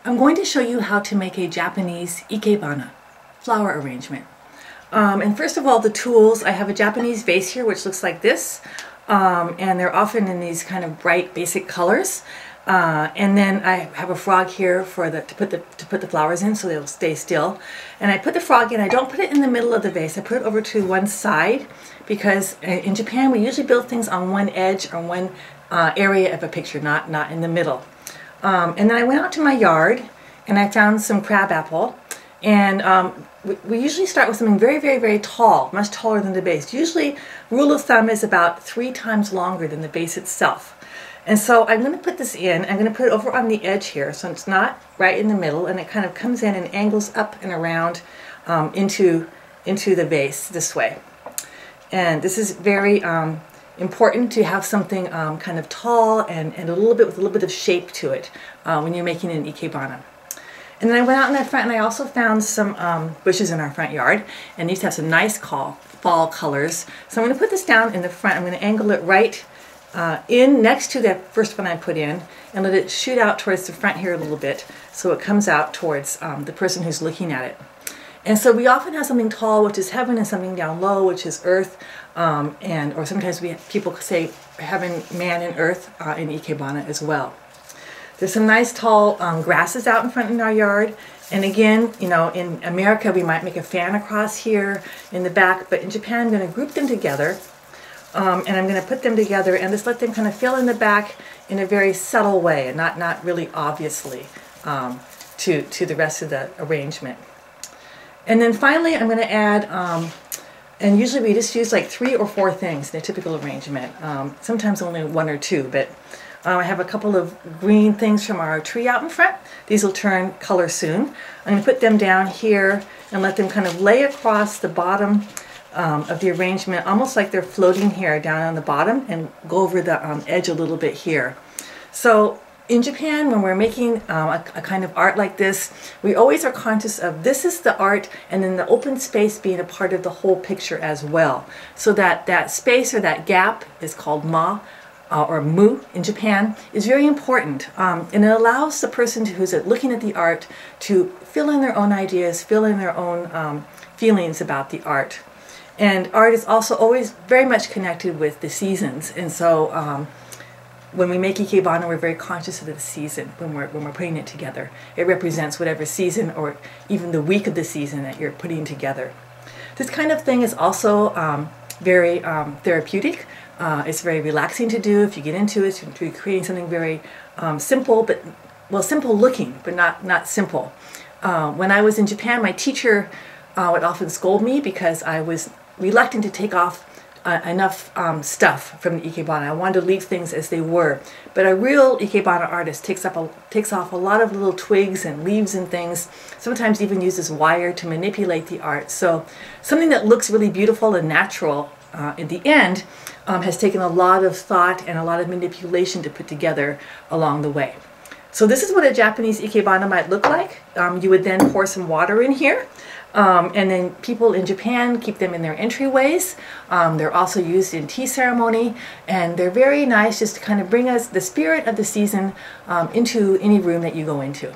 I'm going to show you how to make a Japanese Ikebana flower arrangement. And first of all, the tools, I have a Japanese vase here which looks like this, and they're often in these kind of bright basic colors. And then I have a frog here for to put the flowers in so they'll stay still. And I put the frog in. I don't put it in the middle of the vase. I put it over to one side because in Japan we usually build things on one edge or one area of a picture, not in the middle. And then I went out to my yard and I found some crabapple, and we usually start with something very, very, very tall, much taller than the base. Usually, rule of thumb is about 3 times longer than the base itself. And so I'm going to put this in. I'm going to put it over on the edge here so it's not right in the middle, and it kind of comes in and angles up and around into the vase this way. And this is very important to have something kind of tall and a little bit with a little bit of shape to it when you're making an Ikebana. And then I went out in the front and I also found some bushes in our front yard, and these have some nice fall colors. So I'm going to put this down in the front. I'm going to angle it right in next to that first one I put in and let it shoot out towards the front here a little bit so it comes out towards the person who's looking at it. And so we often have something tall, which is heaven, and something down low, which is earth, or sometimes people say heaven, man, and earth in Ikebana as well. There's some nice tall grasses out in front in our yard, and again, you know, in America we might make a fan across here in the back, but in Japan I'm going to group them together, and I'm going to put them together and just let them kind of fill in the back in a very subtle way, and not really obviously to the rest of the arrangement. And then finally I'm going to add, and usually we just use like 3 or 4 things in a typical arrangement, sometimes only 1 or 2, but I have a couple of green things from our tree out in front. These will turn color soon. I'm going to put them down here and let them kind of lay across the bottom of the arrangement, almost like they're floating here down on the bottom, and go over the edge a little bit here. So in Japan, when we're making a kind of art like this, we always are conscious of this is the art, and then the open space being a part of the whole picture as well. So that space or that gap is called ma, or mu in Japan, is very important, and it allows the person who's looking at the art to fill in their own ideas, fill in their own feelings about the art. And art is also always very much connected with the seasons, and so when we make Ikebana, we're very conscious of the season when we're putting it together. It represents whatever season or even the week of the season that you're putting together. This kind of thing is also very therapeutic. It's very relaxing to do if you get into it. You're creating something very simple, but simple looking, but not simple. When I was in Japan, my teacher would often scold me because I was reluctant to take off enough stuff from the Ikebana. I wanted to leave things as they were. But a real Ikebana artist takes off a lot of little twigs and leaves and things, sometimes even uses wire to manipulate the art. So something that looks really beautiful and natural in the end has taken a lot of thought and a lot of manipulation to put together along the way. So this is what a Japanese Ikebana might look like. You would then pour some water in here, and then people in Japan keep them in their entryways. They're also used in tea ceremony, and they're very nice just to kind of bring us the spirit of the season into any room that you go into.